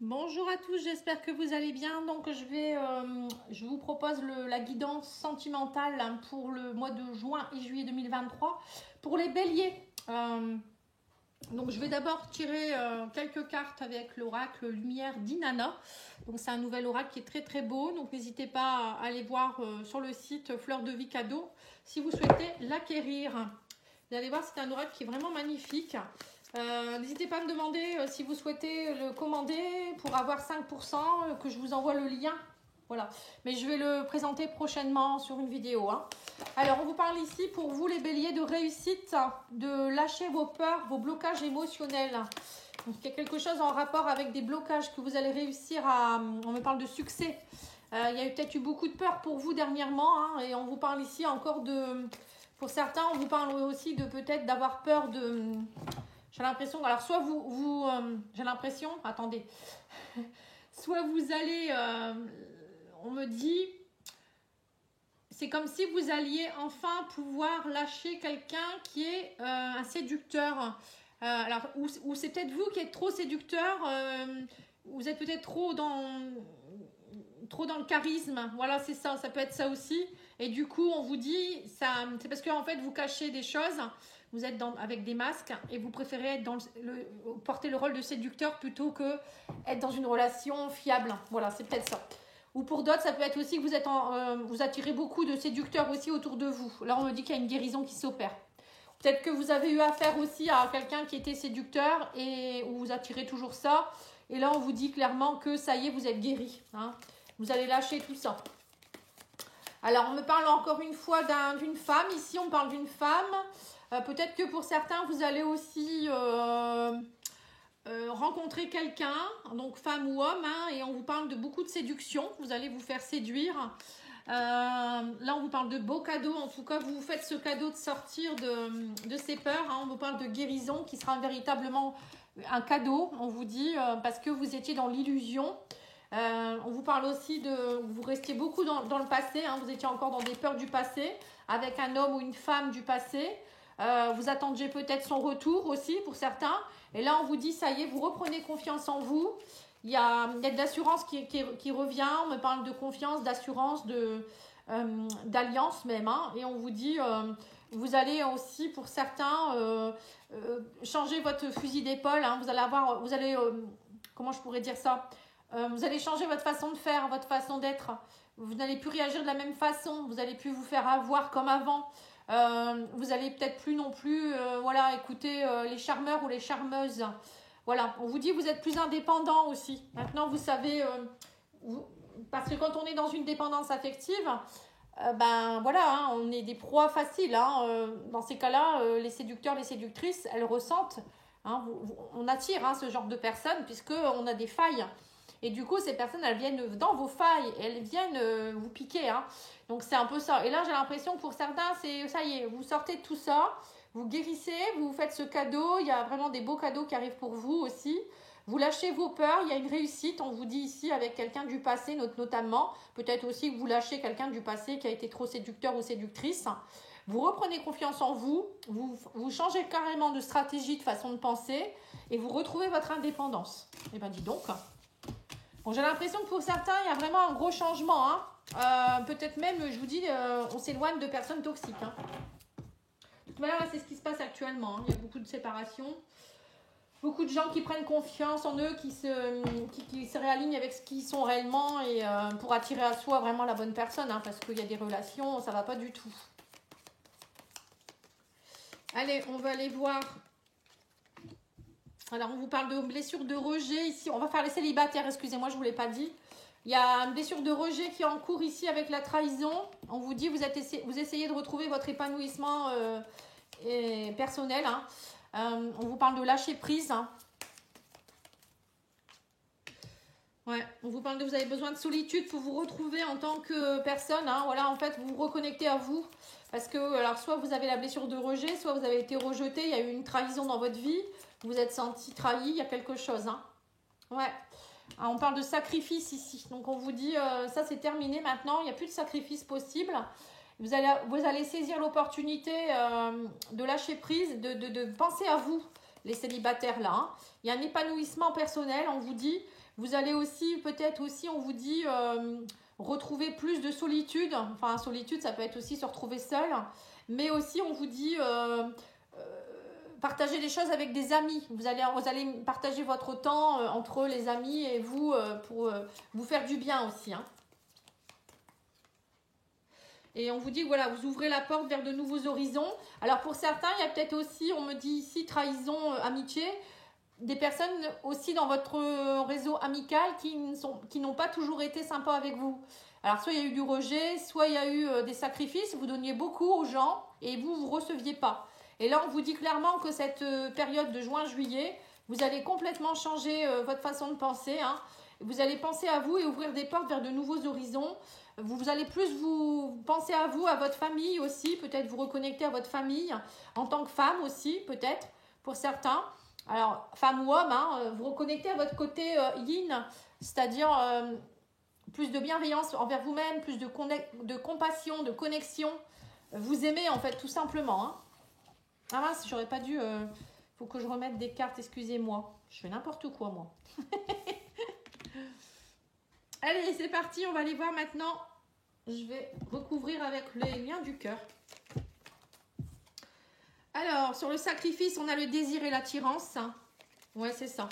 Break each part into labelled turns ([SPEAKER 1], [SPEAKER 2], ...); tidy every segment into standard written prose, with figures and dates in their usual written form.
[SPEAKER 1] Bonjour à tous, j'espère que vous allez bien. Donc je vous propose la guidance sentimentale pour le mois de juin et juillet 2023 pour les béliers. Donc je vais d'abord tirer quelques cartes avec l'oracle Lumière d'Inanna. Donc c'est un nouvel oracle qui est très très beau. Donc n'hésitez pas à aller voir sur le site Fleur de Vie Cadeau si vous souhaitez l'acquérir. Vous allez voir, c'est un oracle qui est vraiment magnifique. N'hésitez pas à me demander si vous souhaitez le commander pour avoir 5%, que je vous envoie le lien. Voilà. Mais je vais le présenter prochainement sur une vidéo. Alors, on vous parle ici pour vous, les béliers, de réussite, de lâcher vos peurs, vos blocages émotionnels. Donc, il y a quelque chose en rapport avec des blocages que vous allez réussir à... On me parle de succès. Il y a peut-être eu beaucoup de peur pour vous dernièrement. Et on vous parle ici encore de... Pour certains, on vous parle aussi de peut-être d'avoir peur de... J'ai l'impression, alors soit j'ai l'impression, attendez, soit vous allez, on me dit, c'est comme si vous alliez enfin pouvoir lâcher quelqu'un qui est un séducteur. Alors, ou c'est peut-être vous qui êtes trop séducteur, vous êtes peut-être trop dans le charisme, voilà, c'est ça, ça peut être ça aussi. Et du coup, on vous dit, c'est parce qu'en fait, vous cachez des choses. Vous êtes avec des masques et vous préférez être porter le rôle de séducteur plutôt que être dans une relation fiable. Voilà, c'est peut-être ça. Ou pour d'autres, ça peut être aussi que vous attirez beaucoup de séducteurs aussi autour de vous. Là, on me dit qu'il y a une guérison qui s'opère. Peut-être que vous avez eu affaire aussi à quelqu'un qui était séducteur et où vous attirez toujours ça. Et là, on vous dit clairement que ça y est, vous êtes guéri. Vous allez lâcher tout ça. Alors, on me parle encore une fois d'une femme. Ici, on parle d'une femme. Peut-être que pour certains, vous allez aussi rencontrer quelqu'un, donc femme ou homme, et on vous parle de beaucoup de séduction. Vous allez vous faire séduire. Là, on vous parle de beaux cadeaux. En tout cas, vous vous faites ce cadeau de sortir de ces peurs. On vous parle de guérison qui sera véritablement un cadeau, on vous dit, parce que vous étiez dans l'illusion. On vous parle aussi vous restiez beaucoup dans le passé. Vous étiez encore dans des peurs du passé, avec un homme ou une femme du passé. Vous attendiez peut-être son retour aussi pour certains. Et là, on vous dit, ça y est, vous reprenez confiance en vous. Il y a de l'assurance qui revient. On me parle de confiance, d'assurance, d'alliance même. Et on vous dit, vous allez aussi, pour certains, changer votre fusil d'épaule. Comment je pourrais dire ça, vous allez changer votre façon de faire, votre façon d'être. Vous n'allez plus réagir de la même façon. Vous n'allez plus vous faire avoir comme avant. Vous allez peut-être plus non plus écouter les charmeurs ou les charmeuses. Voilà, on vous dit vous êtes plus indépendant aussi. Maintenant, vous savez, parce que quand on est dans une dépendance affective, on est des proies faciles. Dans ces cas-là, les séducteurs, les séductrices, elles ressentent. On attire ce genre de personnes puisqu'on a des failles. Et du coup, ces personnes, elles viennent dans vos failles, elles viennent vous piquer. Donc, c'est un peu ça. Et là, j'ai l'impression que pour certains, c'est ça y est, vous sortez de tout ça, vous guérissez, vous vous faites ce cadeau. Il y a vraiment des beaux cadeaux qui arrivent pour vous aussi. Vous lâchez vos peurs, il y a une réussite, on vous dit ici, avec quelqu'un du passé notamment. Peut-être aussi que vous lâchez quelqu'un du passé qui a été trop séducteur ou séductrice. Vous reprenez confiance en vous, vous changez carrément de stratégie, de façon de penser, et vous retrouvez votre indépendance. Eh bien, dis donc. Bon, j'ai l'impression que pour certains, il y a vraiment un gros changement. Peut-être même, je vous dis, on s'éloigne de personnes toxiques. De toute manière, là, c'est ce qui se passe actuellement. Il y a beaucoup de séparations. Beaucoup de gens qui prennent confiance en eux, qui se réalignent avec ce qu'ils sont réellement et pour attirer à soi vraiment la bonne personne. Parce qu'il y a des relations, ça ne va pas du tout. Allez, on va aller voir... Alors, on vous parle de blessure de rejet ici. On va faire les célibataires, excusez-moi, je ne vous l'ai pas dit. Il y a une blessure de rejet qui est en cours ici avec la trahison. On vous dit, vous essayez de retrouver votre épanouissement personnel. On vous parle de lâcher prise. Ouais, on vous parle de vous avez besoin de solitude pour vous retrouver en tant que personne. Voilà, en fait, vous vous reconnectez à vous. Parce que, alors, soit vous avez la blessure de rejet, soit vous avez été rejeté, il y a eu une trahison dans votre vie. Vous êtes senti trahi, il y a quelque chose. Ouais. On parle de sacrifice ici. Donc, on vous dit, ça c'est terminé maintenant. Il n'y a plus de sacrifice possible. Vous allez saisir l'opportunité de lâcher prise, de penser à vous. les célibataires là. Hein. Il y a un épanouissement personnel, on vous dit. Vous allez aussi, peut-être aussi, on vous dit, retrouver plus de solitude. Enfin, solitude, ça peut être aussi se retrouver seul. Mais aussi, on vous dit, partager des choses avec des amis. Vous allez partager votre temps entre les amis et vous pour vous faire du bien aussi. Hein. Et on vous dit, voilà, vous ouvrez la porte vers de nouveaux horizons. Alors, pour certains, il y a peut-être aussi, on me dit ici, trahison, amitié. Des personnes aussi dans votre réseau amical qui n'ont pas toujours été sympas avec vous. Alors, soit il y a eu du rejet, soit il y a eu des sacrifices. Vous donniez beaucoup aux gens et vous receviez pas. Et là, on vous dit clairement que cette période de juin-juillet, vous allez complètement changer votre façon de penser. Hein. Vous allez penser à vous et ouvrir des portes vers de nouveaux horizons. Vous allez plus vous penser à vous, à votre famille aussi. Peut-être vous reconnecter à votre famille en tant que femme aussi, peut-être, pour certains. Alors, femme ou homme, hein, vous reconnectez à votre côté yin, c'est-à-dire plus de bienveillance envers vous-même, plus de compassion, de connexion. Vous aimez, en fait, tout simplement. Hein. Ah mince, j'aurais pas dû... faut que je remette des cartes, excusez-moi. Je fais n'importe quoi, moi. Allez, c'est parti, on va aller voir maintenant. Je vais recouvrir avec les liens du cœur. Alors, sur le sacrifice, on a le désir et l'attirance. Ouais, c'est ça.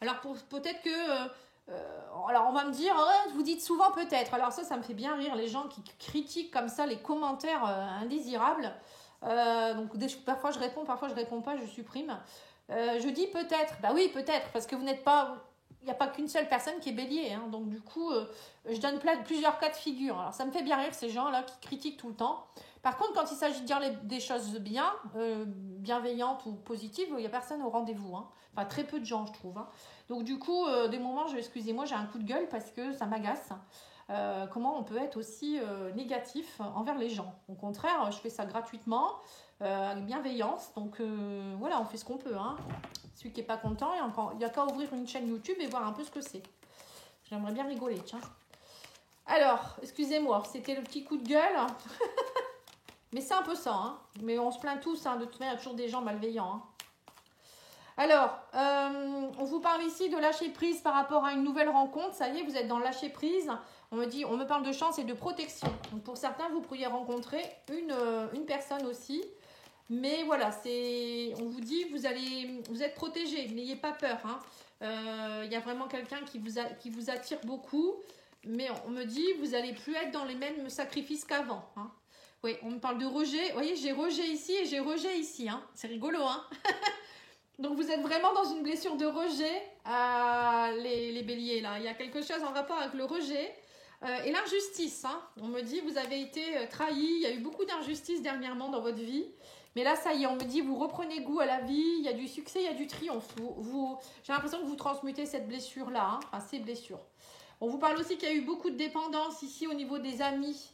[SPEAKER 1] Alors, peut-être que... alors, on va me dire, oh, vous dites souvent peut-être. Alors ça me fait bien rire, les gens qui critiquent comme ça les commentaires indésirables. Donc, parfois je réponds pas, je supprime. Je dis peut-être. Bah oui, peut-être, parce que vous n'êtes pas... Il n'y a pas qu'une seule personne qui est bélier. Hein, donc, du coup, je donne plusieurs cas de figure. Alors, ça me fait bien rire, ces gens-là qui critiquent tout le temps. Par contre, quand il s'agit de dire des choses bien, bienveillantes ou positives, il n'y a personne au rendez-vous. Hein. Enfin, très peu de gens, je trouve. Hein. Donc, du coup, des moments, excusez-moi, j'ai un coup de gueule parce que ça m'agace. Comment on peut être aussi négatif envers les gens. Au contraire, je fais ça gratuitement, avec bienveillance. Donc, voilà, on fait ce qu'on peut. Hein. Celui qui n'est pas content, il n'y a qu'à ouvrir une chaîne YouTube et voir un peu ce que c'est. J'aimerais bien rigoler, tiens. Alors, excusez-moi, c'était le petit coup de gueule. Mais c'est un peu ça, hein. Mais on se plaint tous, hein. De toute manière, il y a toujours des gens malveillants. Hein. Alors, on vous parle ici de lâcher prise par rapport à une nouvelle rencontre. Ça y est, vous êtes dans le lâcher prise. On me parle de chance et de protection. Donc, pour certains, vous pourriez rencontrer une personne aussi. Mais voilà, on vous dit, vous êtes protégé, n'ayez pas peur. Hein. Y a vraiment quelqu'un qui vous attire beaucoup. Mais on me dit, vous n'allez plus être dans les mêmes sacrifices qu'avant. Hein. Oui, on me parle de rejet. Vous voyez, j'ai rejet ici et j'ai rejet ici. Hein. C'est rigolo, hein. Donc, vous êtes vraiment dans une blessure de rejet, les béliers, là. Il y a quelque chose en rapport avec le rejet et l'injustice. Hein. On me dit, vous avez été trahi. Il y a eu beaucoup d'injustice dernièrement dans votre vie. Mais là, ça y est, on me dit, vous reprenez goût à la vie. Il y a du succès, il y a du triomphe. J'ai l'impression que vous transmutez cette blessure-là, hein. Enfin, ces blessures. On vous parle aussi qu'il y a eu beaucoup de dépendance ici au niveau des amis.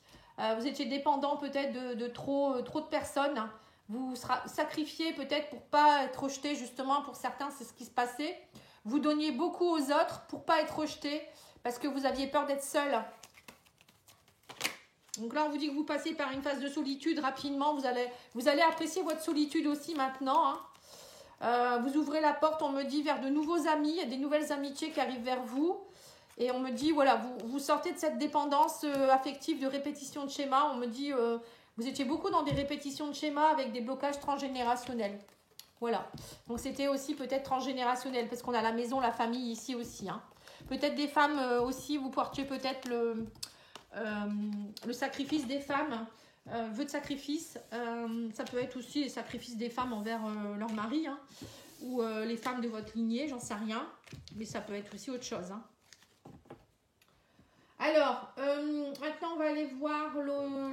[SPEAKER 1] Vous étiez dépendant peut-être de trop de personnes. Hein. Vous sacrifiez peut-être pour pas être rejeté, justement, pour certains, c'est ce qui se passait. Vous donniez beaucoup aux autres pour pas être rejeté, parce que vous aviez peur d'être seul. Donc là, on vous dit que vous passez par une phase de solitude rapidement. Vous allez apprécier votre solitude aussi maintenant. Hein. Vous ouvrez la porte, on me dit, vers de nouveaux amis. Il y a des nouvelles amitiés qui arrivent vers vous. Et on me dit, voilà, vous sortez de cette dépendance affective de répétition de schémas. On me dit... vous étiez beaucoup dans des répétitions de schémas avec des blocages transgénérationnels. Voilà. Donc, c'était aussi peut-être transgénérationnel parce qu'on a la maison, la famille ici aussi. Hein. Peut-être des femmes aussi, vous portiez peut-être le sacrifice des femmes, vœu de sacrifice. Ça peut être aussi les sacrifices des femmes envers leur mari hein, ou les femmes de votre lignée, j'en sais rien. Mais ça peut être aussi autre chose. Hein. Alors, maintenant on va aller voir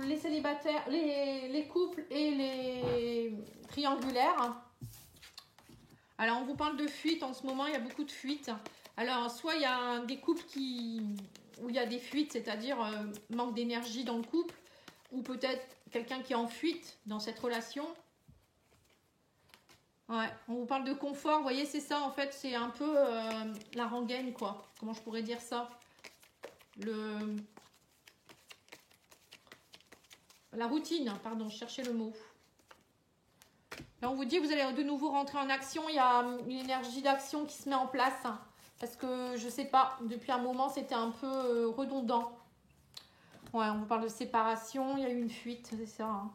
[SPEAKER 1] les célibataires, les couples et les triangulaires. Alors, on vous parle de fuite en ce moment, il y a beaucoup de fuites. Alors, soit il y a des couples où il y a des fuites, c'est-à-dire manque d'énergie dans le couple, ou peut-être quelqu'un qui est en fuite dans cette relation. Ouais, on vous parle de confort, vous voyez, c'est ça en fait, c'est un peu la rengaine, quoi. Comment je pourrais dire ça ? La routine, pardon, je cherchais le mot. Là, on vous dit que vous allez de nouveau rentrer en action. Il y a une énergie d'action qui se met en place. Hein, parce que, je sais pas, depuis un moment, c'était un peu redondant. Ouais, on vous parle de séparation. Il y a eu une fuite, c'est ça. Hein.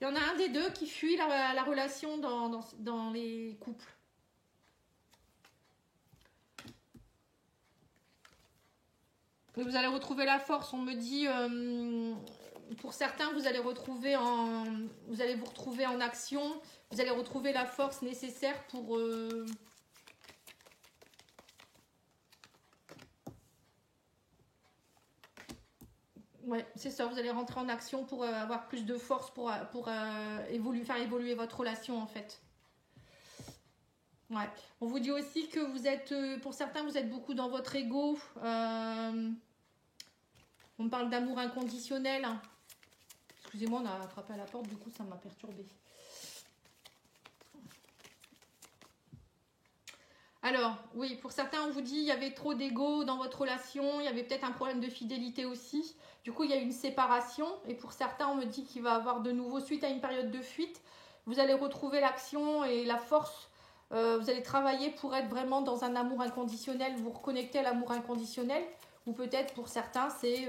[SPEAKER 1] Il y en a un des deux qui fuit la relation dans les couples. Et vous allez retrouver la force. On me dit, pour certains, vous allez vous retrouver en action. Vous allez retrouver la force nécessaire pour... Ouais, c'est ça, vous allez rentrer en action pour avoir plus de force pour faire évoluer votre relation en fait. Ouais. On vous dit aussi que vous êtes, pour certains, vous êtes beaucoup dans votre ego. On parle d'amour inconditionnel. Excusez-moi, on a frappé à la porte, du coup ça m'a perturbée. Alors, oui, pour certains, on vous dit il y avait trop d'ego dans votre relation, il y avait peut-être un problème de fidélité aussi. Du coup, il y a eu une séparation. Et pour certains, on me dit qu'il va y avoir de nouveau, suite à une période de fuite, vous allez retrouver l'action et la force. Vous allez travailler pour être vraiment dans un amour inconditionnel, vous reconnecter à l'amour inconditionnel. Ou peut-être pour certains, c'est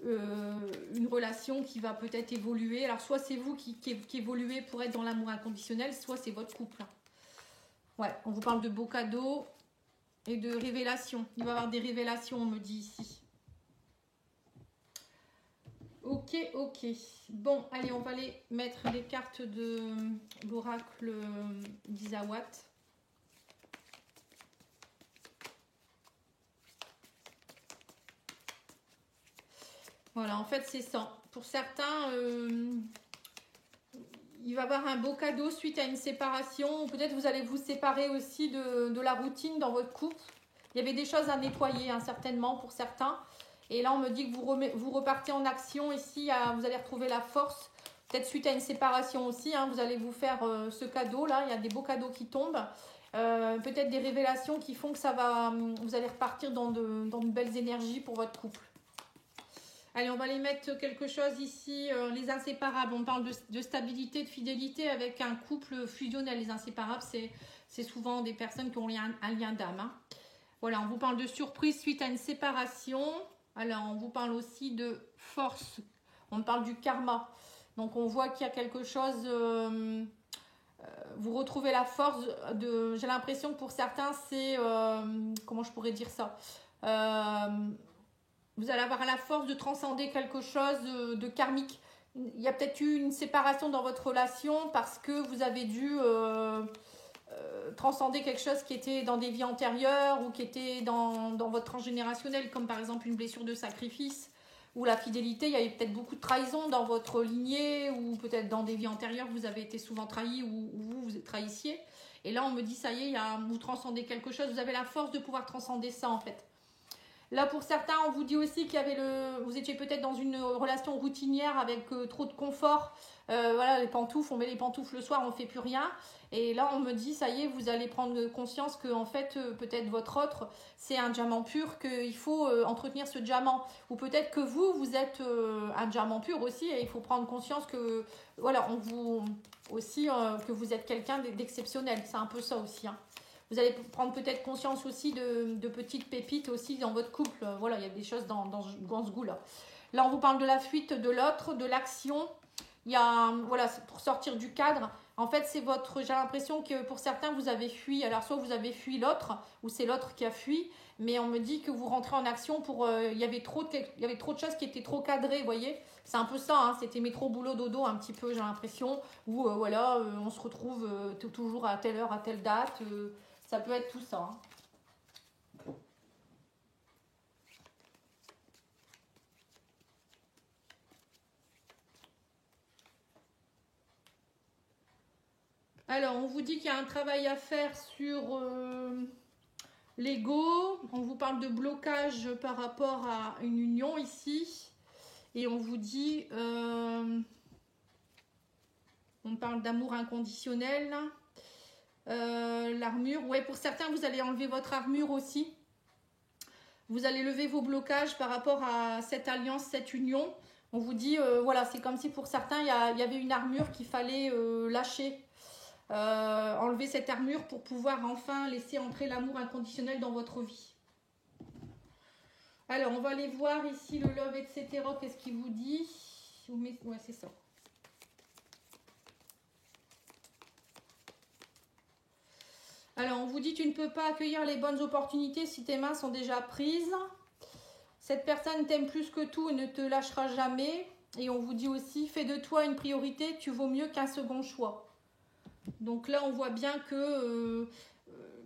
[SPEAKER 1] une relation qui va peut-être évoluer. Alors, soit c'est vous qui évoluez pour être dans l'amour inconditionnel, soit c'est votre couple. Ouais, on vous parle de beaux cadeaux et de révélations. Il va y avoir des révélations, on me dit ici. Ok, ok. Bon, allez, on va aller mettre les cartes de l'oracle d'Isawat. Voilà, en fait, c'est ça. Pour certains... il va y avoir un beau cadeau suite à une séparation. Ou peut-être vous allez vous séparer aussi de la routine dans votre couple. Il y avait des choses à nettoyer, hein, certainement, pour certains. Et là, on me dit que vous repartez en action ici. Vous allez retrouver la force. Peut-être suite à une séparation aussi. Hein, vous allez vous faire ce cadeau-là. Il y a des beaux cadeaux qui tombent. Peut-être des révélations qui font que ça va... Vous allez repartir dans de belles énergies pour votre couple. Allez, on va les mettre quelque chose ici, les inséparables. On parle de stabilité, de fidélité avec un couple fusionnel. Les inséparables, c'est souvent des personnes qui ont un lien d'âme. Hein. Voilà, on vous parle de surprise suite à une séparation. Alors, on vous parle aussi de force. On parle du karma. Donc, on voit qu'il y a quelque chose... vous retrouvez la force de... J'ai l'impression que pour certains, c'est... comment je pourrais dire ça vous allez avoir la force de transcender quelque chose de karmique. Il y a peut-être eu une séparation dans votre relation parce que vous avez dû transcender quelque chose qui était dans des vies antérieures ou qui était dans votre transgénérationnel, comme par exemple une blessure de sacrifice ou la fidélité. Il y avait peut-être beaucoup de trahison dans votre lignée ou peut-être dans des vies antérieures, vous avez été souvent trahi ou vous trahissiez. Et là, on me dit, ça y est, vous transcendez quelque chose. Vous avez la force de pouvoir transcender ça, en fait. Là, pour certains, on vous dit aussi qu'il y avait vous étiez peut-être dans une relation routinière avec trop de confort. Voilà, les pantoufles, on met les pantoufles le soir, on ne fait plus rien. Et là, on me dit, ça y est, vous allez prendre conscience que, en fait, peut-être votre autre, c'est un diamant pur, qu'il faut entretenir ce diamant. Ou peut-être que vous êtes un diamant pur aussi, et il faut prendre conscience que, voilà, on vous aussi, que vous êtes quelqu'un d'exceptionnel. C'est un peu ça aussi, hein. Vous allez prendre peut-être conscience aussi de petites pépites aussi dans votre couple. Voilà, il y a des choses dans ce goût-là. Là, on vous parle de la fuite de l'autre, de l'action. Il y a, voilà, pour sortir du cadre. En fait, c'est j'ai l'impression que pour certains, vous avez fui. Alors, soit vous avez fui l'autre, ou c'est l'autre qui a fui. Mais on me dit que vous rentrez en action pour... il y avait trop de choses qui étaient trop cadrées, vous voyez. C'est un peu ça, hein, c'était métro, boulot, dodo, un petit peu, j'ai l'impression. Où, voilà, on se retrouve toujours à telle heure, à telle date. Ça peut être tout ça. Hein. Alors, on vous dit qu'il y a un travail à faire sur l'ego. On vous parle de blocage par rapport à une union ici. Et on vous dit... on parle d'amour inconditionnel. L'armure, ouais, pour certains vous allez enlever votre armure aussi, vous allez lever vos blocages par rapport à cette alliance, cette union. On vous dit, voilà, c'est comme si pour certains, il y avait une armure qu'il fallait lâcher. Enlever cette armure pour pouvoir enfin laisser entrer l'amour inconditionnel dans votre vie. Alors, on va aller voir ici le love, etc. Qu'est-ce qu'il vous dit? Ouais, c'est ça. Alors, on vous dit, tu ne peux pas accueillir les bonnes opportunités si tes mains sont déjà prises. Cette personne t'aime plus que tout et ne te lâchera jamais. Et on vous dit aussi, fais de toi une priorité, tu vaux mieux qu'un second choix. Donc là, on voit bien que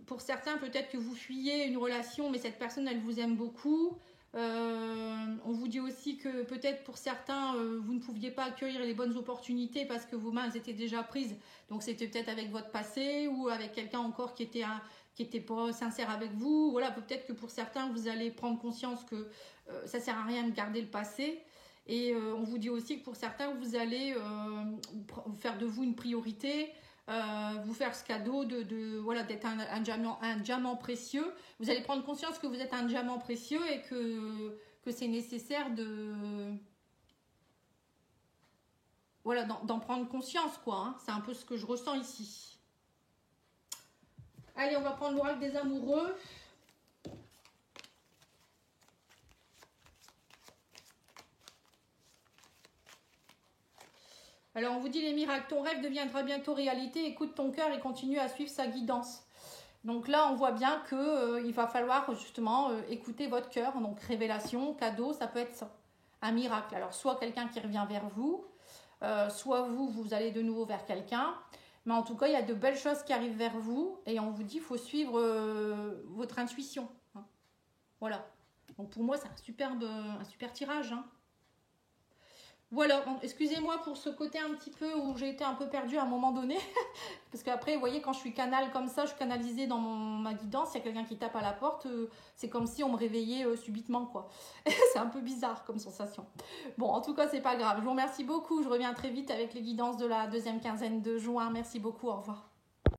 [SPEAKER 1] pour certains, peut-être que vous fuyez une relation, mais cette personne, elle vous aime beaucoup. On vous dit aussi que peut-être pour certains, vous ne pouviez pas accueillir les bonnes opportunités parce que vos mains elles étaient déjà prises. Donc c'était peut-être avec votre passé ou avec quelqu'un encore qui était pas sincère avec vous. Voilà, peut-être que pour certains, vous allez prendre conscience que ça ne sert à rien de garder le passé. Et on vous dit aussi que pour certains, vous allez faire de vous une priorité. Vous faire ce cadeau voilà, d'être un diamant précieux. Vous allez prendre conscience que vous êtes un diamant précieux et que c'est nécessaire voilà, d'en prendre conscience, quoi. Hein. C'est un peu ce que je ressens ici. Allez, on va prendre l'oracle des amoureux. Alors, on vous dit les miracles. Ton rêve deviendra bientôt réalité. Écoute ton cœur et continue à suivre sa guidance. Donc là, on voit bien qu'il va falloir justement écouter votre cœur. Donc, révélation, cadeau, ça peut être ça. Un miracle. Alors, soit quelqu'un qui revient vers vous, soit vous allez de nouveau vers quelqu'un. Mais en tout cas, il y a de belles choses qui arrivent vers vous. Et on vous dit qu'il faut suivre votre intuition. Hein. Voilà. Donc, pour moi, c'est un super tirage. Hein. Voilà, excusez-moi pour ce côté un petit peu où j'ai été un peu perdue à un moment donné. Parce qu'après, vous voyez, quand je suis canal comme ça, je suis canalisée dans ma guidance, il y a quelqu'un qui tape à la porte, c'est comme si on me réveillait subitement, quoi. C'est un peu bizarre comme sensation. Bon, en tout cas, c'est pas grave. Je vous remercie beaucoup. Je reviens très vite avec les guidances de la deuxième quinzaine de juin. Merci beaucoup. Au revoir.